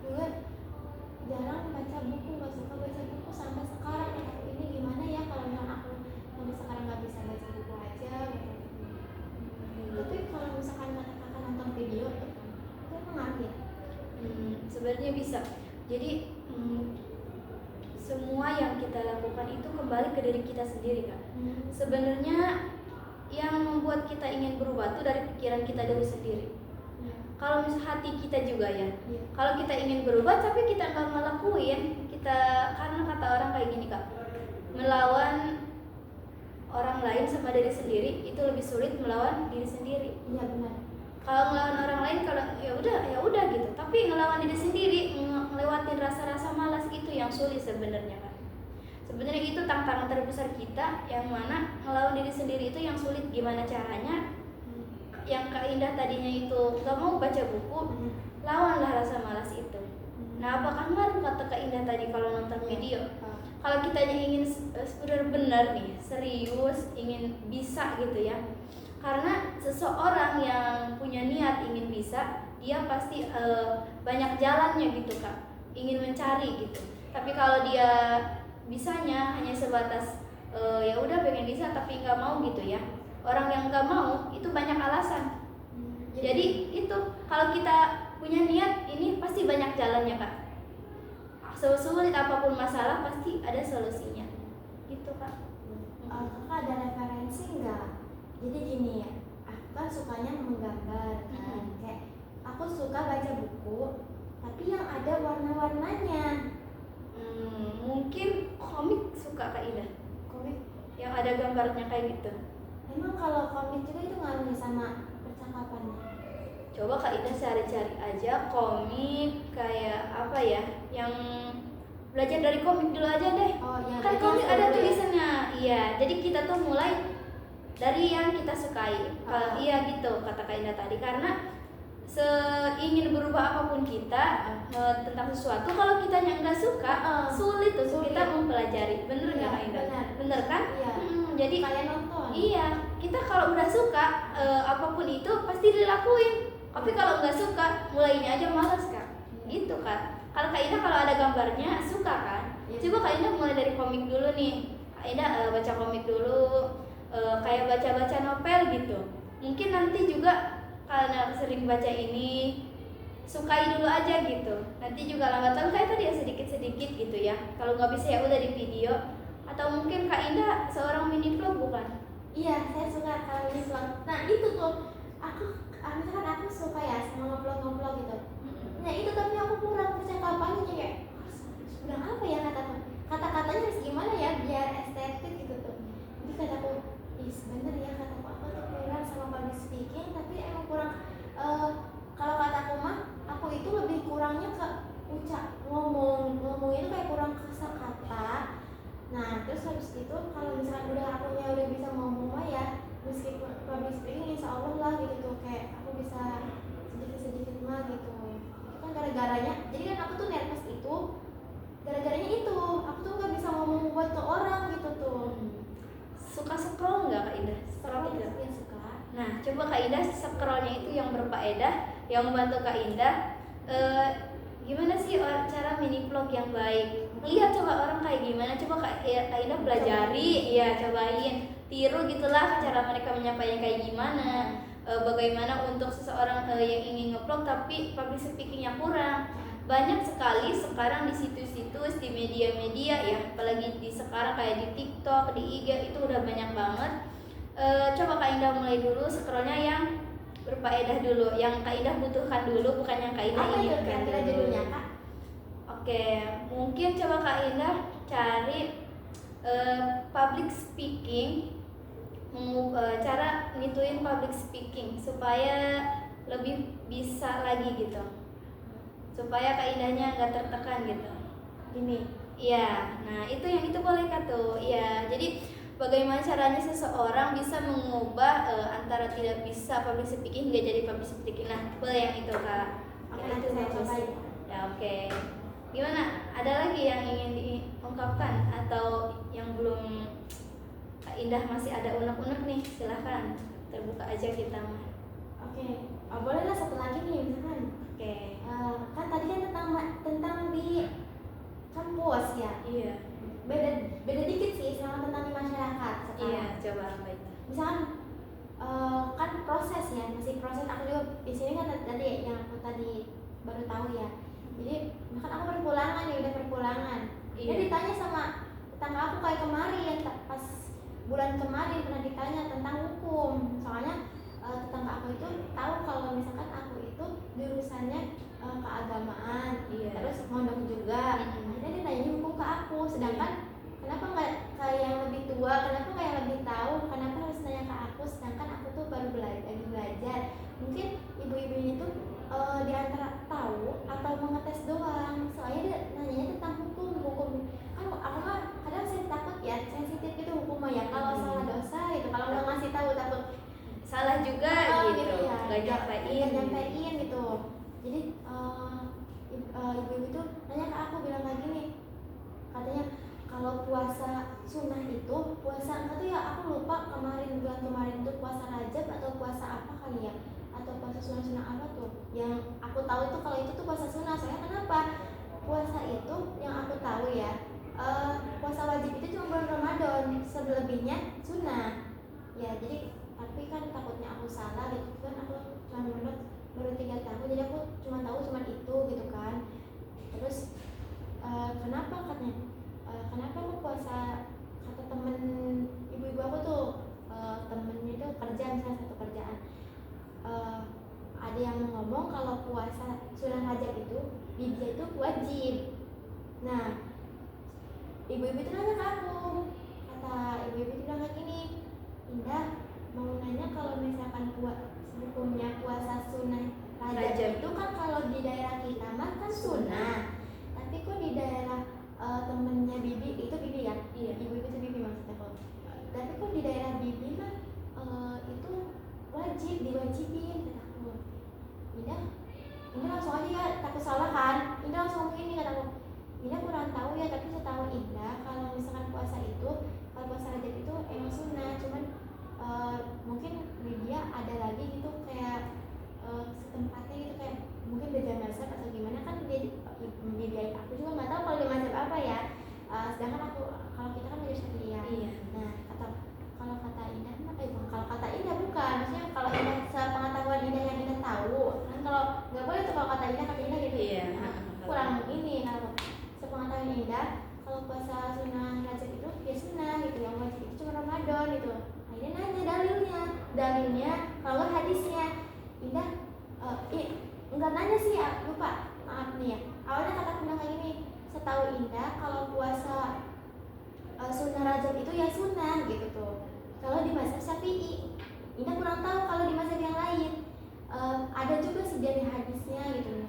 juga jarang baca buku, nggak suka baca buku sampai sekarang. Aku ini gimana ya kalau misalnya aku sampai sekarang nggak bisa baca buku aja gitu. Tapi kalau misalkan kakak nonton video itu emang ngaruh ya? Sebenarnya bisa. Jadi semua yang kita lakukan itu kembali ke diri kita sendiri kan. Sebenarnya yang membuat kita ingin berubah itu dari pikiran kita dulu sendiri. Kalau misal hati kita juga ya, kalau kita ingin berubah tapi kita nggak ngelakuin, kita karena kata orang kayak gini kak, melawan orang lain sama diri sendiri itu lebih sulit melawan diri sendiri. Iya benar. Kalau ngelawan orang lain kalau ya udah gitu, tapi ngelawan diri sendiri, ngelewatin rasa-rasa malas itu yang sulit sebenarnya kan. Sebenarnya itu tantangan terbesar kita, yang mana ngelawan diri sendiri itu yang sulit. Gimana caranya? Yang Kak Indah tadinya itu gak mau baca buku, lawanlah rasa malas itu. Nah, apakah ngaruh kata Kak Indah tadi kalau nonton video? Kalau kita ingin benar-benar nih, serius, ingin bisa gitu ya. Karena seseorang yang punya niat ingin bisa, dia pasti banyak jalannya gitu Kak, ingin mencari gitu. Tapi kalau dia bisanya hanya sebatas ya udah pengen bisa tapi nggak mau gitu ya. Orang yang nggak mau itu banyak alasan. Jadi itu kalau kita punya niat ini pasti banyak jalannya Kak. Sesulit apapun masalah pasti ada solusinya. Gitu Kak. Kakak ada referensi nggak? Jadi gini ya, aku kan sukanya menggambar kan. Kayak aku suka baca buku tapi yang ada warna-warnanya. Mungkin komik suka Kak Ida. Komik yang ada gambarnya kayak gitu. Emang kalau komik juga itu ngaruhnya sama percakapannya? Coba Kak Ida cari-cari aja komik kayak apa ya, yang belajar dari komik dulu aja deh. Kan komik ada tulisannya. Iya, jadi kita tuh mulai dari yang kita sukai. Kalau iya gitu kata Kak Ida tadi, karena seingin berubah apapun kita tentang sesuatu, kalau kita yang nggak suka sulit tuh kita mempelajari. Bener nggak Kak Ida? Bener kan? Iya. Jadi kalian nonton. Iya, kita kalau udah suka apapun itu pasti dilakuin. Tapi kalau nggak suka, mulainya aja malas Kak. Gitu kan? Kalau Kak Ida kalau ada gambarnya suka kan? Coba Kak Ida mulai dari komik dulu nih. Kak Ida baca komik dulu, kayak baca-baca novel gitu. Mungkin nanti juga karena sering baca ini, sukai dulu aja gitu. Nanti juga lambat-lambat kayak tadi ya sedikit-sedikit gitu ya. Kalau nggak bisa ya udah di video. Atau mungkin Kak Indah seorang mini vlog bukan? Iya, saya suka kalau mini vlog. Nah itu tuh, misalkan aku suka ya sama nge-vlog gitu. Nah itu tapi aku kurang percakapannya, kayak bilang apa ya kata-katanya harus gimana ya biar estetik gitu tuh. Jadi kataku, bener ya kataku, aku tuh kurang sama public speaking, tapi emang kurang. Kalau kataku mah, aku itu lebih kurangnya ke ngomong itu kayak kurang kata-kata. terus itu kalau misalkan akunya udah bisa ngomong mah ya meskipun public speaking insya Allah lah gitu tuh, kayak aku bisa sedikit mah gitu. Itu kan gara-garanya, jadi kan aku tuh nervous itu gara-garanya itu aku tuh nggak bisa ngomong buat ke orang gitu tuh. Suka scroll nggak Kak Indah? Scroll tidak? Ya suka. Nah, coba Kak Indah scrollnya itu yang berfaedah, yang membantu Kak Indah. Gimana sih cara mini vlog yang baik? Lihat coba orang kayak gimana, coba Kak Indah pelajari, ya cobain, tiru gitulah cara mereka menyampaikan kayak gimana. Bagaimana untuk seseorang yang ingin ngevlog tapi public speakingnya kurang. Banyak sekali sekarang di situs-situs, di media-media ya, apalagi di sekarang kayak di TikTok, di IG itu udah banyak banget. Coba Kak Indah mulai dulu scrollnya yang berfaedah dulu, yang Kak Indah butuhkan dulu, bukan yang Kak Indah inginkan dulu. Judulnya Kak? Oke, mungkin coba Kak Indah cari public speaking, cara ngituin public speaking supaya lebih bisa lagi gitu, supaya Kak Indahnya nggak tertekan gitu. Gini. Iya, nah itu yang itu boleh Kak tuh. Iya, jadi bagaimana caranya seseorang bisa mengubah antara tidak bisa public speaking hingga jadi public speaking. Nah, boleh yang itu Kak. Oke, Yang nanti itu saya bagus. cobain. Ya oke. Gimana? Ada lagi yang ingin diungkapkan atau yang belum? Kak Indah masih ada unek-unek nih, silahkan terbuka aja kita mah. Oke. Boleh lah satu lagi nih misalkan. Oke. Kan tadi kan tentang di kampus ya. Iya. Beda dikit sih sama tentang di masyarakat sekarang. Iya, coba apa itu? Misalkan kan proses ya, masih proses. Aku juga di sini kan tadi yang aku tadi baru tahu ya. Jadi bahkan aku perpulangan ya, udah perpulangan. Iya. Dia ditanya sama tetangga aku kayak kemarin, pas bulan kemarin pernah ditanya tentang hukum. Soalnya tetangga aku itu tahu kalau misalkan aku itu jurusannya keagamaan, Iya. terus mondok juga. Akhirnya dia nanya hukum ke aku, sedangkan kenapa nggak kayak yang lebih tua, kenapa nggak yang lebih tahu, kenapa harus nanya ke aku, sedangkan aku tuh baru belajar. Mungkin ibu-ibu ini tuh di antara tahu atau mau ngetes doang, soalnya dia nanyanya tentang hukum. Kan aku mah kadang saya takut ya, sensitif gitu hukum ya, kalau salah dosa gitu, kalau nggak ngasih tahu takut Salah juga gitu. ya, Nggak nyampein gitu. Jadi ibu-ibu tuh nanya ke aku, bilang kayak gini, katanya kalau puasa sunnah itu puasa apa tuh ya, aku lupa bulan kemarin tuh puasa Rajab atau puasa apa kali ya, atau puasa sunnah apa tuh, yang aku tahu itu kalau itu tuh puasa sunnah. Soalnya kenapa? Puasa itu yang aku tahu ya, puasa wajib itu cuma bulan Ramadan, selebihnya sunnah ya. Jadi tapi kan takutnya aku salah gitu kan, aku cuma baru 3 tahun, jadi aku cuma tahu cuma itu gitu kan. Terus kenapa katanya, kenapa aku puasa, kata temen ibu-ibu aku tuh, temennya itu kerja, misalnya satu kerjaan, ada yang ngomong kalau puasa sunnah Rajab itu di dia itu wajib. Nah ibu-ibu itu nanya ke aku, kata ibu-ibu itu bilang kayak gini, Indah mau nanya kalau misalkan hukumnya puasa sunnah Rajab itu kan kalau di daerah kita mah kan sunnah, tapi kok di daerah temennya bibi itu bibi ya, Iya. ibu itu bibi maksudnya kok, tapi kok di daerah bibi mah itu diwajibin, kata aku. Indah langsung aja ya, takut salah kan, Indah langsung ngomong ini, kata aku, Indah kurang tahu ya, tapi setahu Indah kalau misalkan puasa itu, kalau puasa Rajab itu emang sunnah, cuman mungkin media ada lagi gitu kayak setempatnya gitu, kayak mungkin beda mazhab atau gimana kan, dia aku juga nggak tahu kalau dia mazhab apa ya. Sedangkan kalau kita kan beda Syafi'iyah. Iya. Nah kalau kata Indah kalau kata Indah bukan, maksudnya kalau Indah sepengetahuan Indah yang Indah tahu kan, kalau nggak boleh tuh kalau kata Indah gitu. Iya. Nah, kurang ini, kalau sepengetahuan Indah kalau puasa sunnah Rajab itu ya sunnah gitu, yang wajib itu cuma Ramadan gitu. Dia nanya dalilnya kalau hadisnya. Indah enggak nanya sih ya, lupa, maaf nih ya. Awalnya kata Indah kayak gini, setahu Indah kalau puasa sunnah Rajab itu ya sunnah gitu tuh, kalau di mazhab Syafi'i. Indah kurang tahu kalau di mazhab yang lain ada juga sih dari hadisnya gitu,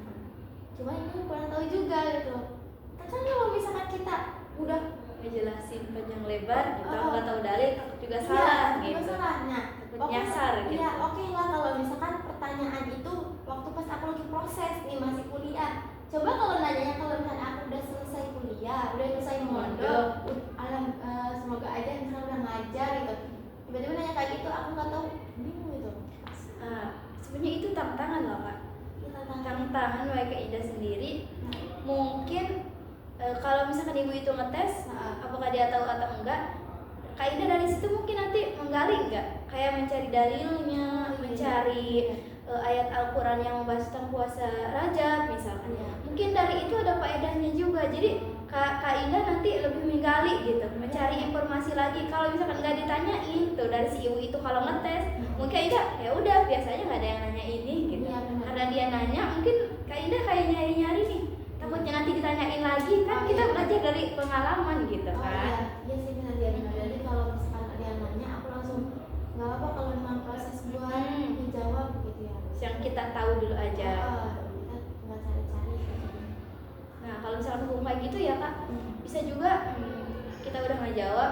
cuma Indah kurang tahu juga gitu. Kan kalau misalkan kita udah jelasin panjang lebar gitu, nggak tahu dalil takut juga salah juga gitu. salah. Nah, Takut nyasar gitu. Iya, oke lah kalau misalkan pertanyaan itu waktu pas aku lagi proses nih masih kuliah. Coba kalau nanyanya kalau misalnya aku udah selesai kuliah, udah selesai mondok, semoga aja misalnya udah ngajar gitu. Tiba-tiba nanya kayak gitu, aku nggak tahu, bingung gitu. Sebenarnya itu tantangan loh Kak. Tantangan bagi Kak Ida sendiri. Mungkin kalau misalkan ibu itu ngetes, apakah dia tahu atau enggak, Kak Ida dari situ mungkin nanti menggali enggak, kayak mencari dalilnya, mencari ayat Al-Quran yang membahas tentang puasa Rajab misalkan. Mungkin dari itu ada faedahnya juga. Jadi Kak Ida nanti lebih menggali gitu, mencari informasi lagi. Kalau misalkan nggak ditanyain tuh dari si ibu itu kalau ngetes, mungkin Kak Ida ya udah biasanya nggak ada yang nanya ini gitu. Karena dia nanya, mungkin Kak Ida kayak nyari-nyari nih, takutnya nanti ditanyain lagi kan. Kita belajar dari pengalaman gitu kan. Iya sih benar dia. Jadi kalau misalkan ada yang nanya, aku langsung nggak apa kalau memang proses buat dijawab gitu ya. Yang kita tahu dulu aja. Kita tinggal cari-cari. Nah kalau misalkan hukum kayak gitu ya Kak, bisa juga kita udah nggak jawab,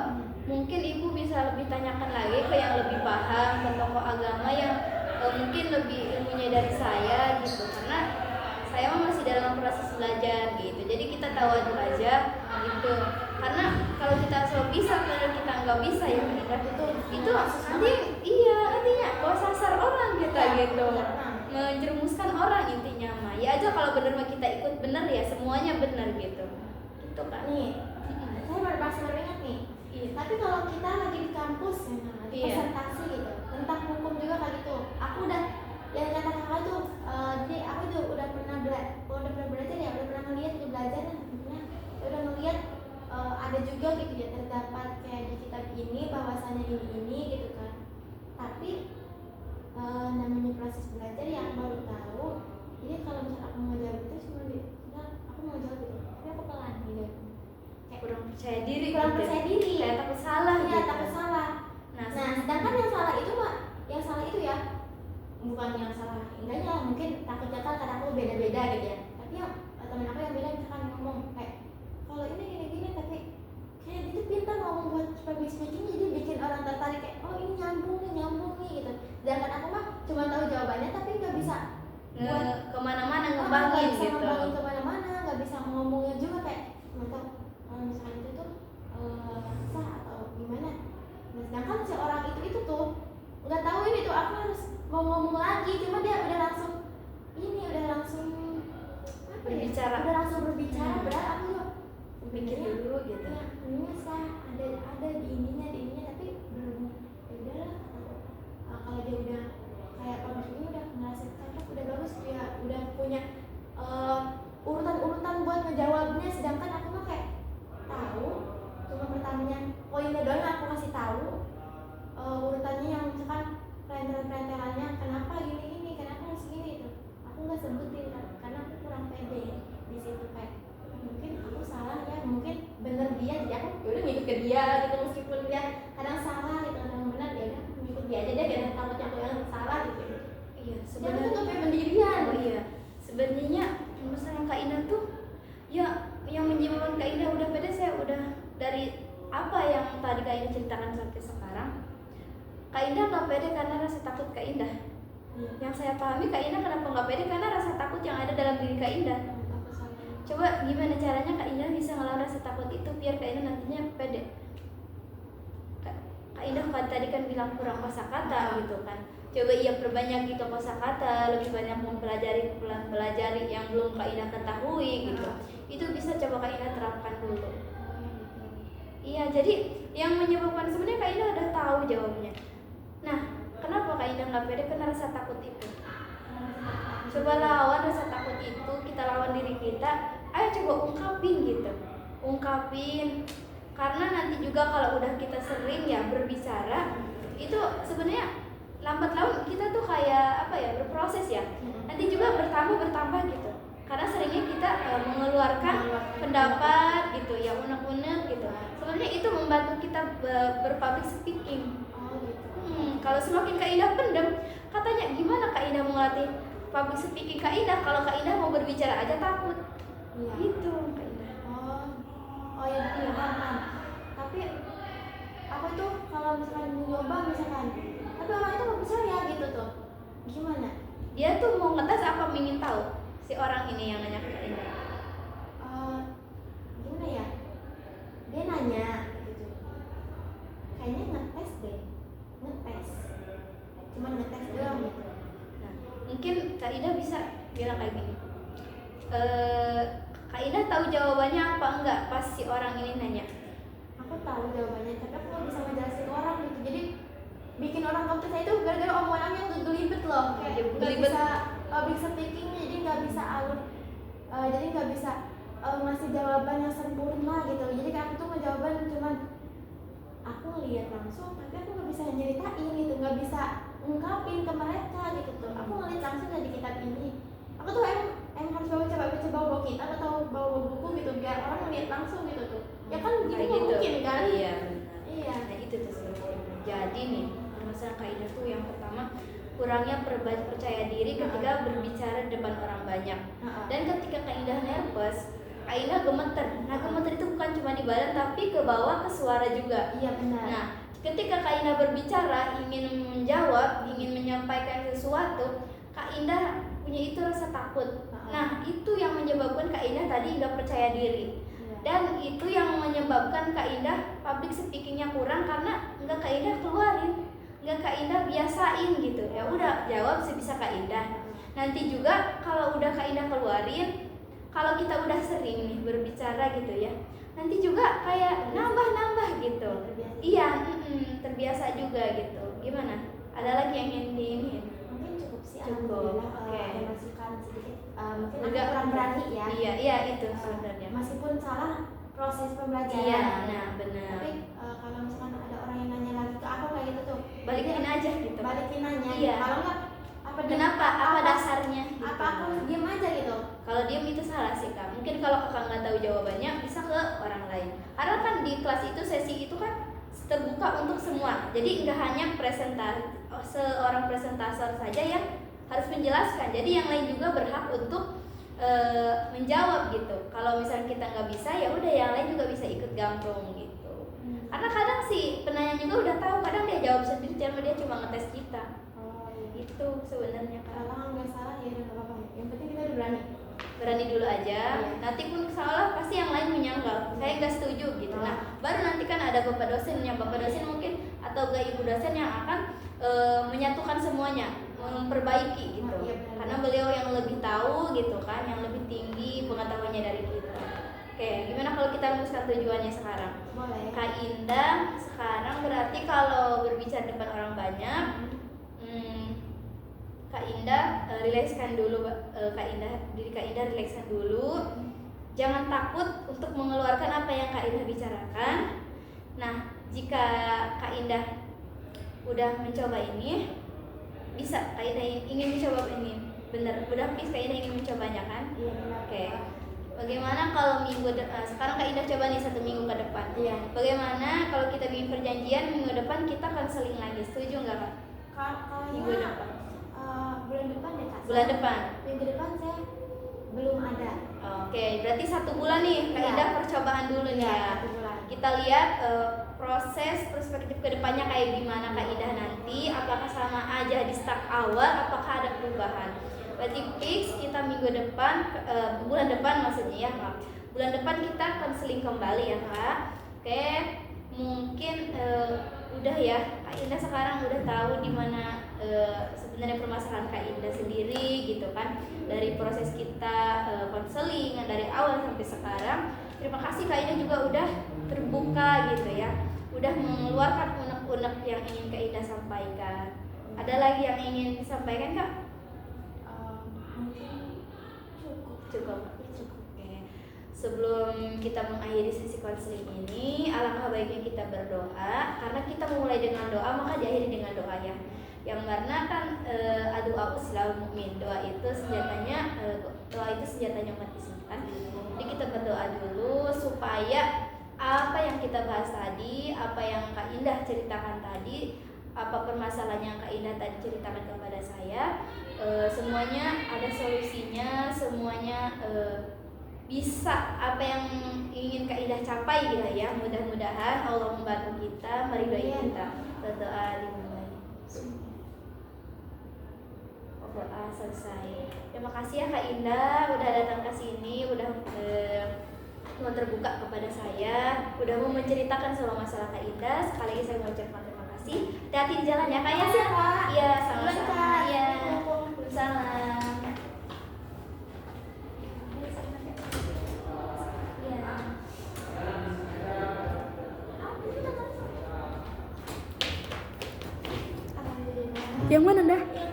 mungkin ibu bisa lebih tanyakan lagi ke yang lebih paham, ke tokoh agama yang mungkin lebih ilmunya dari saya gitu, karena saya masih dalam proses belajar gitu. Jadi kita tahu aja gitu. Karena kalau kita so bisa, kalau kita nggak bisa ya itu nanti nantinya bawa sasar orang kita gitu, menjerumuskan orang intinya mah. Ya aja kalau bener mah kita ikut bener ya semuanya bener gitu. Itu kan. Nih, saya baru ingat nih. Tapi kalau kita lagi di kampus presentasi gitu tentang hukum juga kayak gitu. Aku udah yang kata kakak itu, jadi aku juga udah pernah belajar ya, udah pernah ngeliat di belajar udah ngeliat ada juga gitu ya, terdapat kayak di kitab ini bahwasanya ini gitu kan. Tapi namanya proses belajar yang baru tahu. Jadi kalau misalnya aku mau jawab itu cuma aku mau jawab gitu, tapi aku pelan gitu. Kayak kurang percaya diri, kayak takut salah gitu. takut salah. Nah, sedangkan yang salah itu ya bukan yang salah enggaknya, mungkin takutnya kan kata aku beda-beda gitu ya. Tapi yang temen aku yang beda misalkan ngomong kayak kalau ini gini-gini, tapi kayak dia tuh pintar ngomong buat public speaking, jadi bikin orang tertarik kayak oh ini nyambung nih gitu. Sedangkan aku mah cuma tahu jawabannya tapi nggak bisa buat kemana-mana ngembangin gitu. Ngembangin kemana-mana, nggak bisa ngomongnya juga kayak mantap kalau misalkan itu tuh sah atau gimana. Nah, sedangkan si orang itu tuh nggak tahu ini tuh aku harus mau ngomong lagi, cuma dia udah langsung berbicara. Udah langsung berbicara, berat aku juga mikir dulu gitu. Ya, ini sah ada di ininya tapi belum. Ya udahlah, kalau dia udah kayak public ini udah ngerasa cocok, udah bagus, dia udah punya urutan-urutan buat ngejawabnya, sedangkan aku mah kayak tahu cuma pertamanya poinnya doang aku kasih tahu, urutannya yang misalkan perentelan-perentelannya kenapa gini kenapa harus gini itu aku nggak sebutin karena aku kurang pede di situ. Kayak mungkin aku salah ya, mungkin bener dia, jadi aku yaudah ngikut ke dia gitu, meskipun dia kadang salah gitu kadang benar, ya udah ngikut dia aja deh, karena takutnya aku yang salah gitu. Iya Sebenarnya tuh nggak pendirian. Iya sebenarnya masalah Kak Indah tuh ya yang menyebabkan Kak Indah udah pede, saya udah dari apa yang tadi Kak Indah ceritakan sampai sekarang, Kak Indah nggak pede karena rasa takut Kak Indah. Yang saya pahami Kak Indah kenapa nggak pede karena rasa takut yang ada dalam diri Kak Indah. Coba gimana caranya Kak Indah bisa ngelawan rasa takut itu biar Kak Indah nantinya pede. Kak Indah tadi kan bilang kurang kosakata gitu kan. Coba ia perbanyak gitu kosakata, lebih banyak mempelajari yang belum Kak Indah ketahui gitu. Itu bisa coba Kak Indah terapkan dulu. Iya, jadi yang menyebabkan sebenarnya Kak Indah udah tahu jawabnya. Nah, kenapa Kak Indah nggak pede? Karena rasa takut itu. Coba lawan rasa takut itu, kita lawan diri kita. Ayo coba ungkapin gitu, ungkapin. Karena nanti juga kalau udah kita sering ya berbicara, itu sebenarnya lambat laun kita tuh kayak apa ya, berproses ya. Nanti juga bertambah gitu. Karena seringnya kita mengeluarkan pendapat gitu, ya unek-unek gitu. Sebenarnya itu membantu kita berpublic speaking. Kalau semakin Kak Indah pendem, katanya gimana Kak Indah mau ngelatih public speaking Kak Indah kalau Kak Indah mau berbicara aja takut? Gitu Kak Indah. Oh ya paham. misalkan mau nyoba misalkan, tapi orang itu nggak percaya gitu tuh, gimana? Dia tuh mau ngetes apa ingin tahu si orang ini yang nanya ke Kak Indah? Gimana ya? Dia nanya gitu. Kayaknya ngetes deh, ngetes. Cuman ngetes doang gitu. Nah, mungkin Kak Indah bisa bilang kayak gini. Kak Indah tahu jawabannya apa enggak pas si orang ini nanya? Aku tahu jawabannya, tapi aku nggak bisa ngejelasin orang gitu. Jadi bikin orang nggak percaya itu gara-gara omongan yang gelibet loh. Kayak nggak Gelibet. bisa public speakingnya, jadi nggak bisa alur, jadi nggak bisa ngasih jawaban yang sempurna gitu. Jadi kayak aku tuh ngejawaban cuman aku ngeliat langsung, tapi aku nggak bisa nyeritain gitu, nggak bisa ungkapin ke mereka gitu tuh. Aku ngeliat langsung dari kitab ini. Aku tuh emang harus bawa kitab atau bawa buku gitu biar orang ngeliat langsung gitu tuh. Ya kan gitu Kayak nggak mungkin kan? Iya, benar. Iya. Nah, itu tuh sebenarnya. Jadi nih, permasalahan Kak Indah tuh yang pertama kurangnya percaya diri ketika berbicara di depan orang banyak. Dan ketika Kak Indah nervous, Kak Indah gemeter. Nah, gemeter itu bukan cuma di badan tapi ke bawah ke suara juga. Iya benar. Nah, ketika Kak Indah berbicara, ingin menjawab, ingin menyampaikan sesuatu, Kak Indah punya itu rasa takut. Nah, itu yang menyebabkan Kak Indah tadi nggak percaya diri. Dan itu yang menyebabkan Kak Indah public speakingnya kurang karena nggak Kak Indah keluarin, nggak Kak Indah biasain gitu. Ya udah jawab sebisa Kak Indah. Nanti juga kalau udah Kak Indah keluarin, kalau kita udah sering nih berbicara gitu ya, nanti juga kayak nambah gitu. Iya, terbiasa juga gitu. Gimana? Ada lagi yang ingin diinin? Mungkin cukup sih. Cukup. Oke. Ada masukan sedikit. Mungkin Agak kurang berani ya. Iya itu sebenarnya. Meskipun salah proses pembelajaran. Iya, nah benar. Tapi kalau misalkan ada orang yang nanya lagi ke aku kayak gitu tuh, Balikin aja gitu. balikin nanya. Iya. Kalau enggak Kenapa? Apa dasarnya? Gitu. Apa aku diam aja gitu? Kalau diam itu salah sih Kak. Mungkin kalau Kakak nggak tahu jawabannya bisa ke orang lain. Karena kan di kelas itu sesi itu kan terbuka untuk semua. Jadi nggak hanya seorang presentator saja yang harus menjelaskan. Jadi yang lain juga berhak untuk menjawab gitu. Kalau misalnya kita nggak bisa, ya udah yang lain juga bisa ikut gabung gitu. Karena kadang si penanya juga udah tahu, kadang dia jawab sendiri, dia cuma ngetes kita. Itu sebenarnya Kak. Kalau nggak salah ya udah nggak apa-apa. Yang penting kita udah berani dulu aja. Iya. Nanti pun salah pasti yang lain menyangkal. Saya nggak setuju gitu. Nah, baru nanti kan ada bapak dosen mungkin atau enggak ibu dosen yang akan menyatukan semuanya, memperbaiki gitu. Iya, karena beliau yang lebih tahu gitu kan, yang lebih tinggi pengetahuannya dari kita. Oke, gimana kalau kita rumuskan tujuannya sekarang? Boleh. Kak Indah sekarang berarti kalau berbicara depan orang banyak, Kak Indah rilekskan dulu, diri Kak Indah rilekskan dulu. Jangan takut untuk mengeluarkan apa yang Kak Indah bicarakan. Nah, jika Kak Indah udah mencoba ini, bisa Kak Indah ingin mencoba ini, bener, udah please Kak Indah ingin mencobanya kan? Iya. Oke. Bagaimana kalau sekarang Kak Indah coba nih 1 minggu ke depan. Iya. Bagaimana kalau kita bikin perjanjian minggu depan kita konseling lagi, setuju nggak Kak? Kalau Minggu depan. Bulan depan ya Kak. Bulan depan. Minggu depan saya belum ada. Oke, berarti 1 bulan nih Kak Indah percobaan dulu nih ya. 1 bulan. Kita lihat proses perspektif kedepannya kayak gimana Kak Indah nanti. Apakah sama aja di start awal? Apakah ada perubahan? Berarti fix kita minggu depan, bulan depan maksudnya ya Kak. Bulan depan kita konseling kembali ya Kak. Oke, mungkin udah ya Kak Indah sekarang udah tahu di mana sebenarnya permasalahan Kak Indah sendiri gitu kan, dari proses kita konseling dari awal sampai sekarang. Terima kasih Kak Indah juga udah terbuka gitu ya, udah mengeluarkan unek-unek yang ingin Kak Indah sampaikan. Ada lagi yang ingin disampaikan Kak? Cukup. Oke. Sebelum kita mengakhiri sesi konseling ini, alangkah baiknya kita berdoa. Karena kita memulai dengan doa, maka diakhiri dengan doa ya. Yang karena kan doa selalu mukmin. Doa itu senjatanya umat Islam kan. Jadi kita berdoa dulu supaya apa yang kita bahas tadi, apa yang Kak Indah ceritakan tadi, apa permasalahan yang Kak Indah tadi ceritakan kepada saya, semuanya ada solusinya, semuanya bisa apa yang ingin Kak Indah capai gitu ya. Mudah-mudahan Allah membantu kita, meridhoi kita. Berdoa dimulai. Berdoa selesai. Terima kasih ya Kak Indah udah datang ke sini, udah mau terbuka kepada saya, udah mau menceritakan soal masalah Kak Indah. Sekali lagi saya mau ucapkan terima kasih. Hati-hati di jalan ya Kak ya. Makasih, Kak. Iya, sama-sama. Duluan, Kak. Iya. Salam. Iya. Alhamdulillah. Yang mana dah? Yang